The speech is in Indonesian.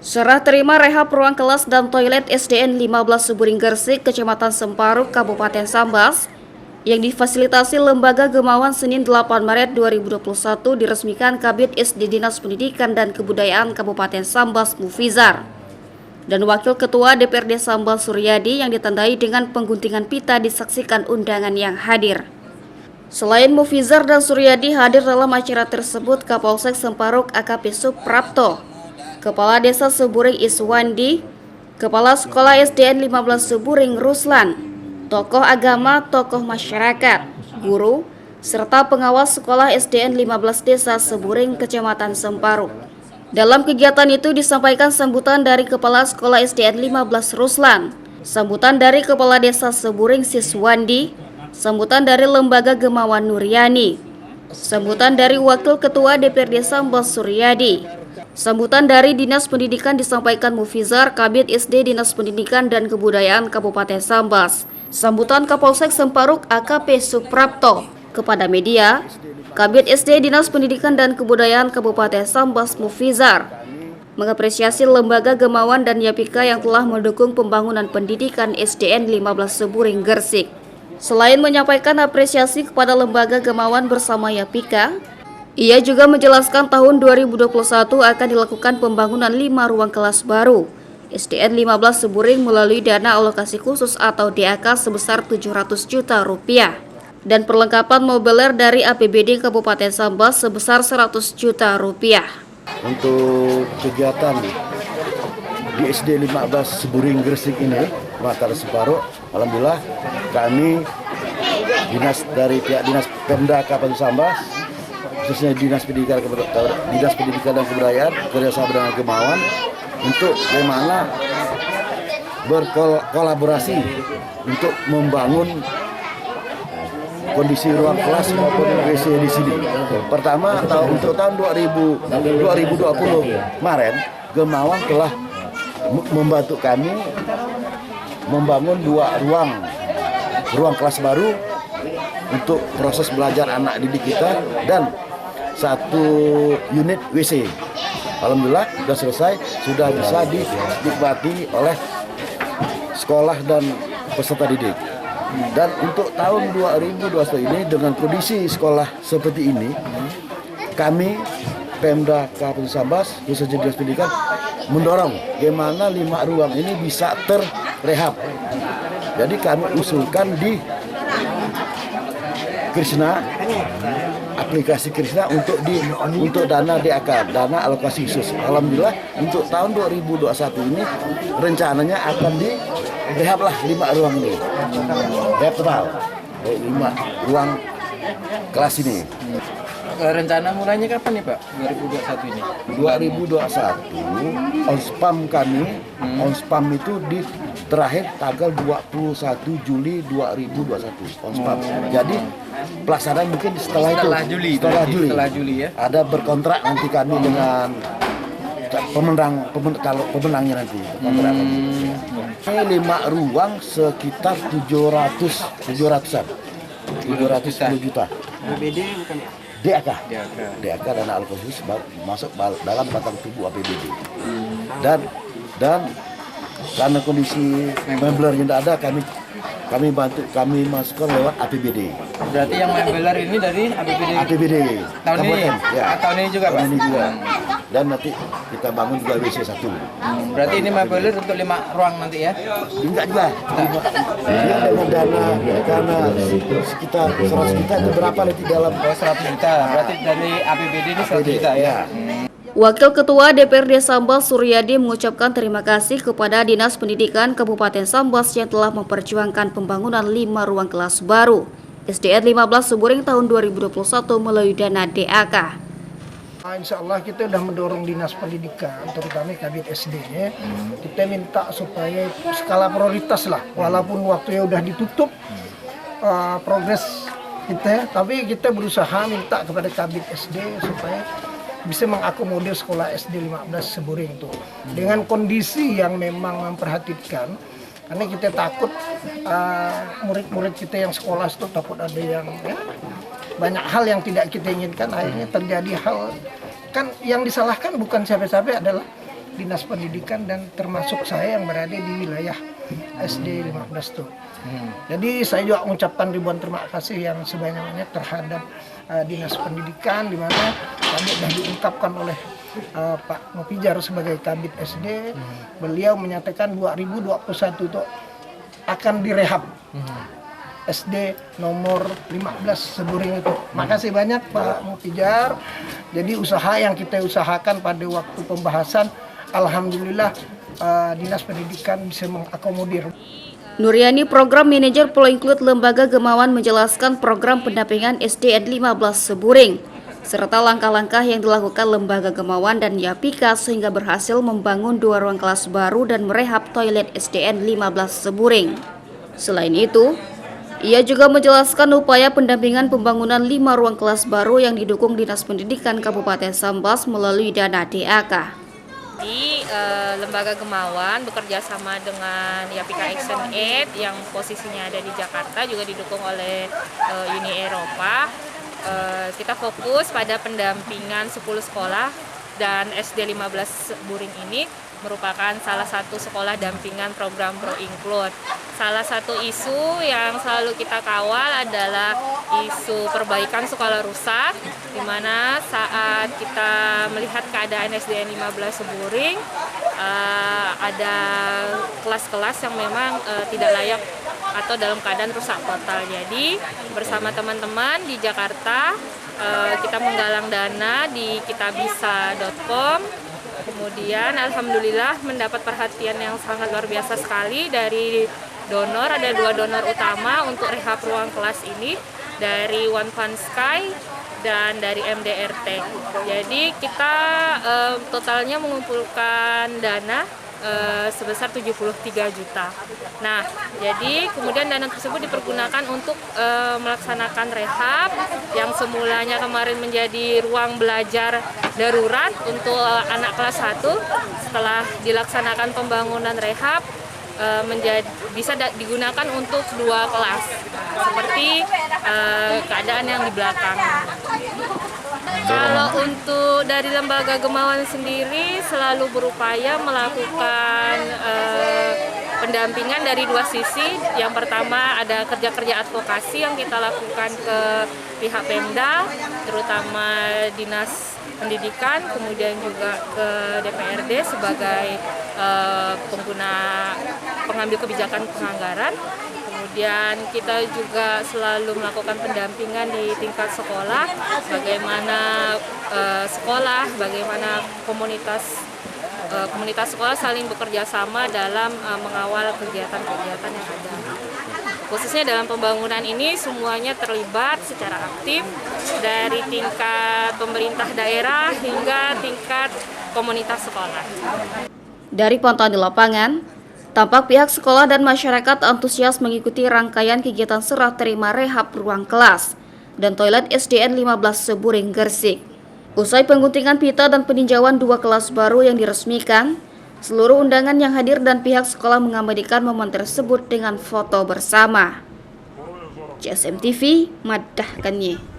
Serah terima rehab ruang kelas dan toilet SDN 15 Suburing Gresik, Kecamatan Semparuk, Kabupaten Sambas, yang difasilitasi Lembaga Gemawan Senin 8 Maret 2021 diresmikan Kabid SD Dinas Pendidikan dan Kebudayaan Kabupaten Sambas Mufizar dan Wakil Ketua DPRD Sambas Suryadi yang ditandai dengan pengguntingan pita disaksikan undangan yang hadir. Selain Mufizar dan Suryadi, hadir dalam acara tersebut Kapolsek Semparuk AKP Suprapto, Kepala Desa Suburing Iswandi, Kepala Sekolah SDN 15 Suburing Ruslan, tokoh agama, tokoh masyarakat, guru, serta pengawas sekolah SDN 15 Desa Suburing Kecamatan Semparuk. Dalam kegiatan itu disampaikan sambutan dari Kepala Sekolah SDN 15 Ruslan, sambutan dari Kepala Desa Suburing Siswandi, sambutan dari Lembaga Gemawan Nuryani, sambutan dari Wakil Ketua DPRD Sambas Suryadi, sambutan dari Dinas Pendidikan disampaikan Mufizar, Kabid SD Dinas Pendidikan dan Kebudayaan Kabupaten Sambas, sambutan Kapolsek Semparuk AKP Suprapto. Kepada media, Kabid SD Dinas Pendidikan dan Kebudayaan Kabupaten Sambas Mufizar mengapresiasi Lembaga Gemawan dan Yapika yang telah mendukung pembangunan pendidikan SDN 15 Suburing Gresik. Selain menyampaikan apresiasi kepada Lembaga Gemawan bersama Yapika, ia juga menjelaskan tahun 2021 akan dilakukan pembangunan 5 ruang kelas baru SDN 15 Suburing melalui dana alokasi khusus atau DAK sebesar Rp700 juta dan perlengkapan mobiler dari APBD Kabupaten Sambas sebesar Rp100 juta. Untuk kegiatan di SD 15 Suburing Gresik ini, Kecamatan Semparuk, alhamdulillah kami dari pihak Dinas Pemda Kabupaten Sambas, khususnya Dinas Pendidikan dan Kebudayaan, kerjasama dengan Gemawan untuk bagaimana berkolaborasi untuk membangun kondisi ruang kelas maupun WC di sini. Pertama, untuk tahun 2020 kemarin, Gemawan telah membantu kami membangun 2 ruang kelas baru untuk proses belajar anak didik kita dan 1 unit WC. Alhamdulillah sudah selesai, sudah bisa dinikmati oleh sekolah dan peserta didik. Dan untuk tahun 2021 ini dengan kondisi sekolah seperti ini, kami Pemda Kabupaten Sambas khususnya Dinas Pendidikan mendorong bagaimana 5 ruang ini bisa terrehab. Jadi kami usulkan di Krishna, aplikasi Krishna untuk dana DAK, dana alokasi khusus. Alhamdulillah untuk tahun 2021 ini rencananya akan direhab lah 5 ruang ini. Rehab total 5 ruang kelas ini. Rencana mulainya kapan nih Pak? 2021 ini? 2021 onspam kami, onspam itu terakhir tanggal 21 Juli 2021 onspam. Jadi pelaksanaan mungkin setelah Juli ya. Ada berkontrak nanti kami dengan pemenangnya nanti. Ini 5 ruang sekitar 700-an. 710 juta. APBD bukan? DAK dana alokasi khusus masuk dalam batang tubuh APBD. Dan karena kondisi membeler yang tidak ada, kami masukkan lewat APBD. Berarti yang membeler ini dari APBD tahun ini ya. Tahun ini juga Pak? Tahun ini juga. Dan nanti kita bangun juga WC 1. Berarti ini membeler untuk 5 ruang nanti ya? Enggak juga. Dengan dana sekitar 100 juta itu berapa nanti dalam? 100 juta. Berarti dari APBD ini 100 juta ya? Wakil Ketua DPRD Sambas Suryadi mengucapkan terima kasih kepada Dinas Pendidikan Kabupaten Sambas yang telah memperjuangkan pembangunan 5 ruang kelas baru SDN 15 Suburing tahun 2021 melalui dana DAK. Insya Allah kita sudah mendorong Dinas Pendidikan, terutama Kabid SD-nya, kita minta supaya skala prioritas lah, walaupun waktunya udah ditutup progres kita, tapi kita berusaha minta kepada Kabid SD supaya bisa mengakomodir sekolah SD 15 Suburing itu dengan kondisi yang memang memperhatikan, karena kita takut murid-murid kita yang sekolah itu takut ada yang banyak hal yang tidak kita inginkan, akhirnya terjadi hal, kan yang disalahkan bukan siapa-siapa adalah Dinas Pendidikan dan termasuk saya yang berada di wilayah SD 15 tuh. Jadi saya juga mengucapkan ribuan terima kasih yang sebanyak-banyaknya terhadap Dinas Pendidikan, di mana tadi sudah diungkapkan oleh Pak Mupijar sebagai Kabid SD. Beliau menyatakan 2021 itu akan direhab SD nomor 15 Seburing itu. Makasih banyak Pak Mupijar. Jadi usaha yang kita usahakan pada waktu pembahasan, alhamdulillah Dinas Pendidikan bisa mengakomodir. Nuryani, Program Manajer Pro-Include Lembaga Gemawan, menjelaskan program pendampingan SDN 15 Seburing serta langkah-langkah yang dilakukan Lembaga Gemawan dan Yapika sehingga berhasil membangun 2 ruang kelas baru dan merehab toilet SDN 15 Seburing. Selain itu, ia juga menjelaskan upaya pendampingan pembangunan 5 ruang kelas baru yang didukung Dinas Pendidikan Kabupaten Sambas melalui dana DAK. Di Lembaga Gemawan bekerja sama dengan Yapika Action Aid yang posisinya ada di Jakarta, juga didukung oleh Uni Eropa. Kita fokus pada pendampingan 10 sekolah, dan SD 15 Seburing ini merupakan salah satu sekolah dampingan program Pro-Include. Salah satu isu yang selalu kita kawal adalah isu perbaikan sekolah rusak, di mana saat kita melihat keadaan SDN 15 Seburing, ada kelas-kelas yang memang tidak layak atau dalam keadaan rusak total. Jadi bersama teman-teman di Jakarta, kita menggalang dana di kitabisa.com. Kemudian alhamdulillah mendapat perhatian yang sangat luar biasa sekali dari donor. Ada 2 donor utama untuk rehab ruang kelas ini, dari One Fund Sky dan dari MDRT. Jadi kita totalnya mengumpulkan dana sebesar 73 juta. Nah, jadi kemudian dana tersebut dipergunakan untuk melaksanakan rehab yang semulanya kemarin menjadi ruang belajar darurat untuk anak kelas 1. Setelah dilaksanakan pembangunan rehab, bisa digunakan untuk 2 kelas, seperti keadaan yang di belakang. Kalau untuk dari Lembaga Gemawan sendiri selalu berupaya melakukan pendampingan dari 2 sisi. Yang pertama ada kerja-kerja advokasi yang kita lakukan ke pihak Pemda, terutama Dinas Pendidikan, kemudian juga ke DPRD sebagai pengambil kebijakan penganggaran. Kemudian kita juga selalu melakukan pendampingan di tingkat sekolah, bagaimana bagaimana komunitas sekolah saling bekerja sama dalam mengawal kegiatan-kegiatan yang ada. Khususnya dalam pembangunan ini semuanya terlibat secara aktif, dari tingkat pemerintah daerah hingga tingkat komunitas sekolah. Dari pantauan di lapangan, tampak pihak sekolah dan masyarakat antusias mengikuti rangkaian kegiatan serah terima rehab ruang kelas dan toilet SDN 15 Seburing Gresik. Usai pengguntingan pita dan peninjauan 2 kelas baru yang diresmikan, seluruh undangan yang hadir dan pihak sekolah mengabadikan momen tersebut dengan foto bersama. CSM TV, Madahkannya.